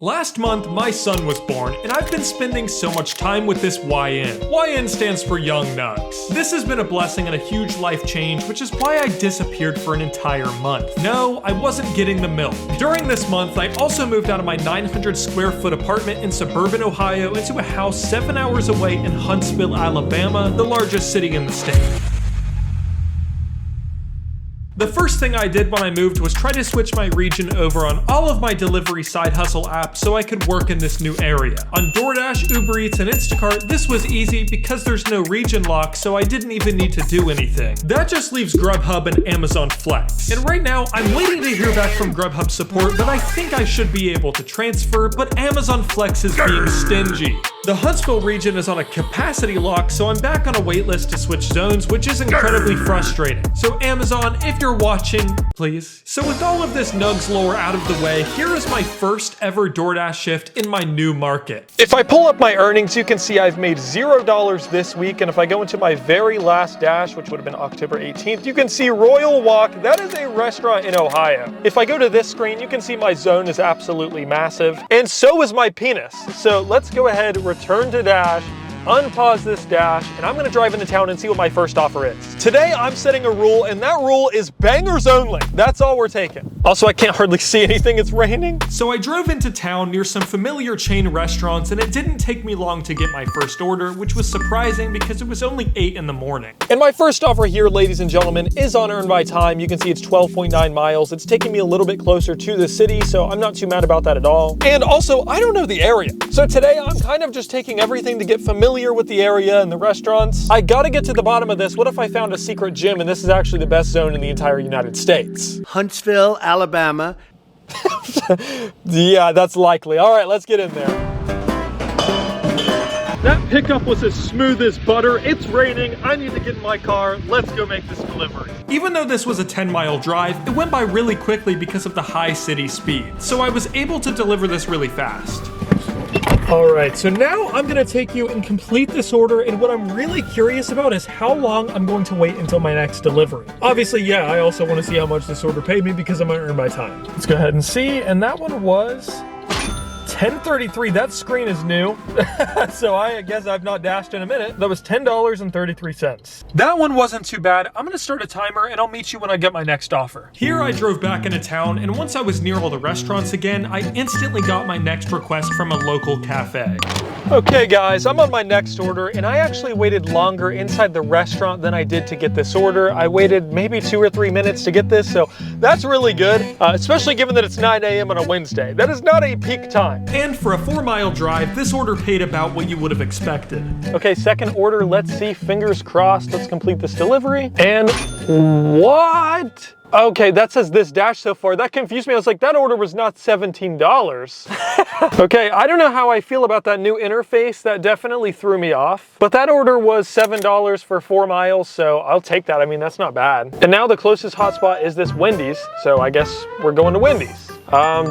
Last month, my son was born, and I've been spending so much time with this YN. YN stands for Young Nuggs. This has been a blessing and a huge life change, which is why I disappeared for an entire month. No, I wasn't getting the milk. During this month, I also moved out of my 900 square foot apartment in suburban Ohio into a house 7 hours away in Huntsville, Alabama, the largest city in the state. The first thing I did when I moved was try to switch my region over on all of my delivery side hustle apps so I could work in this new area. On DoorDash, Uber Eats, and Instacart, this was easy because there's no region lock, so I didn't even need to do anything. That just leaves Grubhub and Amazon Flex. And right now, I'm waiting to hear back from Grubhub support that I think I should be able to transfer, but Amazon Flex is being stingy. The Huntsville region is on a capacity lock, so I'm back on a wait list to switch zones, which is incredibly frustrating. So Amazon, if you're watching, please. So with all of this Nuggs lore out of the way, here is my first ever DoorDash shift in my new market. If I pull up my earnings, you can see I've made $0 this week, and if I go into my very last dash, which would have been October 18th, you can see Royal Walk. That is a restaurant in Ohio. If I go to this screen, you can see my zone is absolutely massive, and so is my penis. So let's go ahead, return to dash, unpause this dash, and I'm gonna drive into town and see what my first offer is. Today, I'm setting a rule, and that rule is bangers only. That's all we're taking. Also, I can't hardly see anything, it's raining. So I drove into town near some familiar chain restaurants, and it didn't take me long to get my first order, which was surprising because it was only 8 in the morning. And my first offer here, ladies and gentlemen, is on Earn by Time. You can see it's 12.9 miles. It's taking me a little bit closer to the city, so I'm not too mad about that at all. And also, I don't know the area. So today, I'm kind of just taking everything to get familiar with the area and the restaurants. I gotta get to the bottom of this. What if I found a secret gym and this is actually the best zone in the entire United States? Huntsville, Alabama. Yeah, that's likely. All right, let's get in there. That pickup was as smooth as butter. It's raining. I need to get in my car. Let's go make this delivery. Even though this was a 10-mile drive, it went by really quickly because of the high city speed. So I was able to deliver this really fast. All right, so now I'm gonna take you and complete this order, and what I'm really curious about is how long I'm going to wait until my next delivery. Obviously, yeah, I also wanna see how much this order paid me because I'm gonna earn my time. Let's go ahead and see, and that one was 10:33. That screen is new, so I guess I've not dashed in a minute. That was $10.33. That one wasn't too bad. I'm gonna start a timer and I'll meet you when I get my next offer. Here I drove back into town, and once I was near all the restaurants again, I instantly got my next request from a local cafe. Okay guys, I'm on my next order, and I actually waited longer inside the restaurant than I did to get this order. I waited maybe 2 or 3 minutes to get this, so that's really good, especially given that it's 9 a.m. on a Wednesday. That is not a peak time. And for a 4-mile drive, this order paid about what you would have expected. Okay, second order, let's see, fingers crossed. Let's complete this delivery. And what? Okay, that says this dash so far. That confused me. I was like, that order was not $17. Okay, I don't know how I feel about that new interface. That definitely threw me off. But that order was $7 for 4 miles, so I'll take that. I mean, that's not bad. And now the closest hotspot is this Wendy's, so I guess we're going to Wendy's.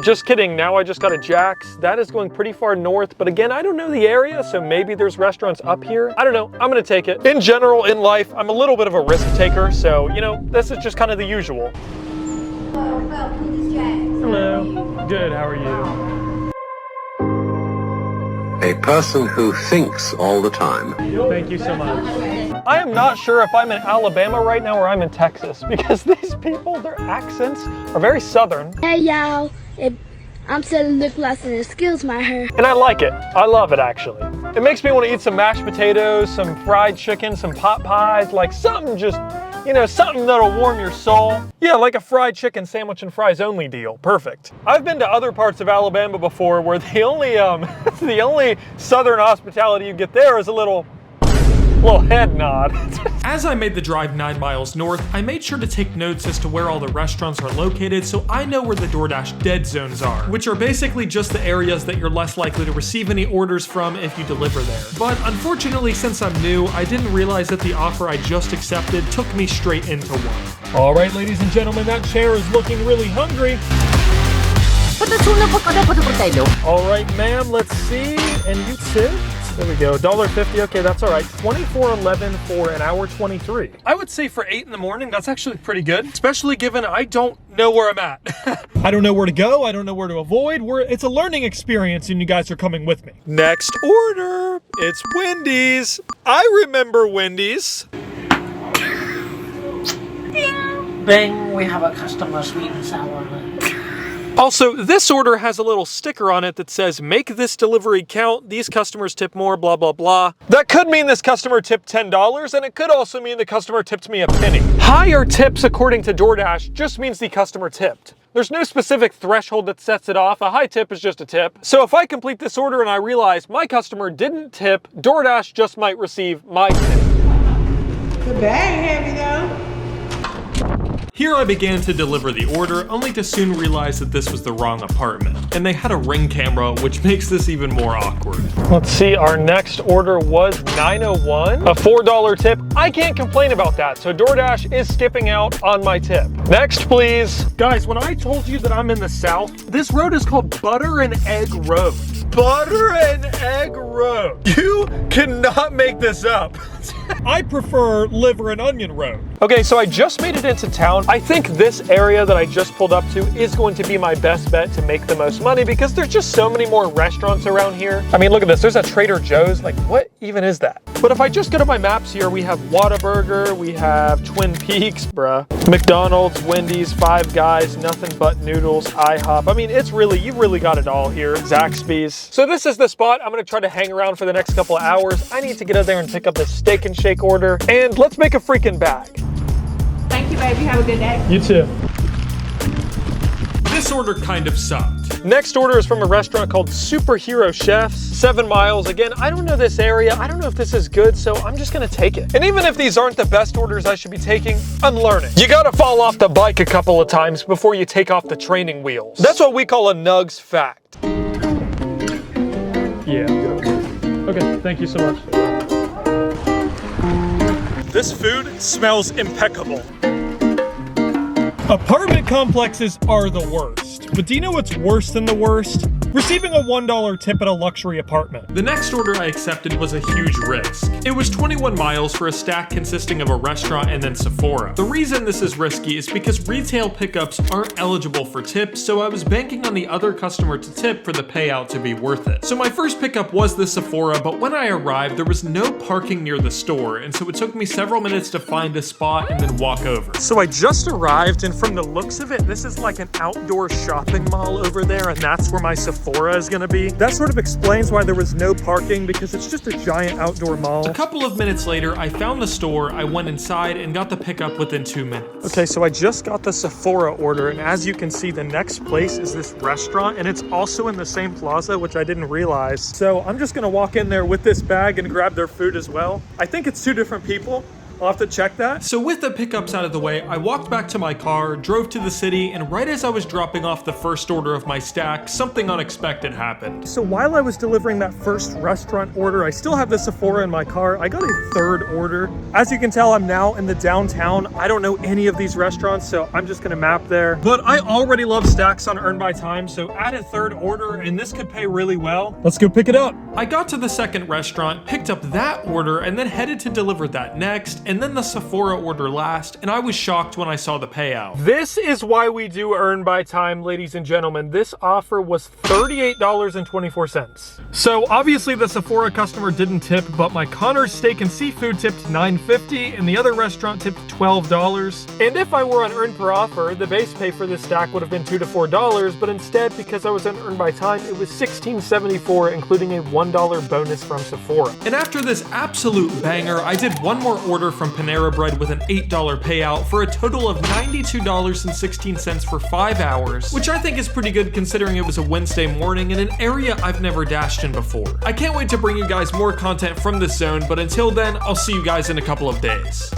Just kidding, now I just got a Jack's. That is going pretty far north, but again, I don't know the area, so maybe there's restaurants up here. I don't know, I'm gonna take it. In general, in life, I'm a little bit of a risk taker, so, you know, this is just kind of the usual. Hello, welcome to Jack's. Hello, good, how are you? A person who thinks all the time. Thank you so much. I am not sure if I'm in Alabama right now or I'm in Texas, because these people, their accents are very southern. Hey y'all, I'm selling lip gloss and excuse my hair. And I like it. I love it, actually. It makes me want to eat some mashed potatoes, some fried chicken, some pot pies, like something just, you know, something that'll warm your soul. Yeah, like a fried chicken sandwich and fries only deal. Perfect. I've been to other parts of Alabama before where the only, the only southern hospitality you get there is a little head nod. As I made the drive 9 miles north, I made sure to take notes as to where all the restaurants are located so I know where the DoorDash dead zones are, which are basically just the areas that you're less likely to receive any orders from if you deliver there. But unfortunately, since I'm new, I didn't realize that the offer I just accepted took me straight into one. All right, ladies and gentlemen, that chair is looking really hungry. All right, ma'am, let's see. And you sit. There we go, $1.50, okay, that's all right. $24.11 for an hour 23. I would say for 8 in the morning, that's actually pretty good, especially given I don't know where I'm at. I don't know where to go, I don't know where to avoid. It's a learning experience and you guys are coming with me. Next order, it's Wendy's. I remember Wendy's. Bing, we have a customer sweet and sour. Also, this order has a little sticker on it that says, make this delivery count, these customers tip more, blah, blah, blah. That could mean this customer tipped $10, and it could also mean the customer tipped me a penny. Higher tips, according to DoorDash, just means the customer tipped. There's no specific threshold that sets it off. A high tip is just a tip. So if I complete this order and I realize my customer didn't tip, DoorDash just might receive my tip. The bag heavy though. Here I began to deliver the order, only to soon realize that this was the wrong apartment. And they had a Ring camera, which makes this even more awkward. Let's see, our next order was $9.01, a $4 tip. I can't complain about that, so DoorDash is skipping out on my tip. Next, please. Guys, when I told you that I'm in the South, this road is called Butter and Egg Road. Butter and Egg Road. You cannot make this up. I prefer Liver and Onion Road. Okay, so I just made it into town. I think this area that I just pulled up to is going to be my best bet to make the most money because there's just so many more restaurants around here. I mean, look at this. There's a Trader Joe's. Like, what even is that? But if I just go to my maps here, we have Whataburger, we have Twin Peaks, bruh, McDonald's, Wendy's, Five Guys, Nothing But Noodles, IHOP. I mean, you've really got it all here. Zaxby's. So this is the spot I'm gonna try to hang around for the next couple of hours. I need to get out there and pick up this steak and shake order, and let's make a freaking bag. Thank you, baby. Have a good day. You too. This order kind of sucked. Next order is from a restaurant called Superhero Chefs, 7 miles. Again, I don't know this area. I don't know if this is good, so I'm just gonna take it. And even if these aren't the best orders I should be taking, I'm learning. You gotta fall off the bike a couple of times before you take off the training wheels. That's what we call a Nuggs fact. Yeah. Okay, thank you so much. This food smells impeccable. Apartment complexes are the worst. But do you know what's worse than the worst? Receiving a $1 tip at a luxury apartment. The next order I accepted was a huge risk. It was 21 miles for a stack consisting of a restaurant and then Sephora. The reason this is risky is because retail pickups aren't eligible for tips, so I was banking on the other customer to tip for the payout to be worth it. So my first pickup was the Sephora, but when I arrived, there was no parking near the store, and so it took me several minutes to find a spot and then walk over. So I just arrived, and from the looks of it, this is like an outdoor shopping mall over there, and that's where my Sephora is gonna be. That sort of explains why there was no parking, because it's just a giant outdoor mall. A couple of minutes later, I found the store, I went inside, and got the pickup within 2 minutes. Okay, so I just got the Sephora order, and as you can see, the next place is this restaurant, and it's also in the same plaza, which I didn't realize. So I'm just gonna walk in there with this bag and grab their food as well. I think it's 2 different people. I'll have to check that. So with the pickups out of the way, I walked back to my car, drove to the city, and right as I was dropping off the first order of my stack, something unexpected happened. So while I was delivering that first restaurant order, I still have the Sephora in my car. I got a third order. As you can tell, I'm now in the downtown. I don't know any of these restaurants, so I'm just gonna map there. But I already love stacks on Earn by Time, so add a third order, and this could pay really well. Let's go pick it up. I got to the second restaurant, picked up that order, and then headed to deliver that next, and then the Sephora order last, and I was shocked when I saw the payout. This is why we do Earn by Time, ladies and gentlemen. This offer was $38.24. So obviously the Sephora customer didn't tip, but my Connor's Steak and Seafood tipped $9.50, and the other restaurant tipped $12. And if I were on Earn per offer, the base pay for this stack would have been $2 to $4, but instead, because I was on Earn by Time, it was $16.74, including a $1 bonus from Sephora. And after this absolute banger, I did one more order from Panera Bread with an $8 payout for a total of $92.16 for 5 hours, which I think is pretty good considering it was a Wednesday morning in an area I've never dashed in before. I can't wait to bring you guys more content from this zone, but until then, I'll see you guys in a couple of days.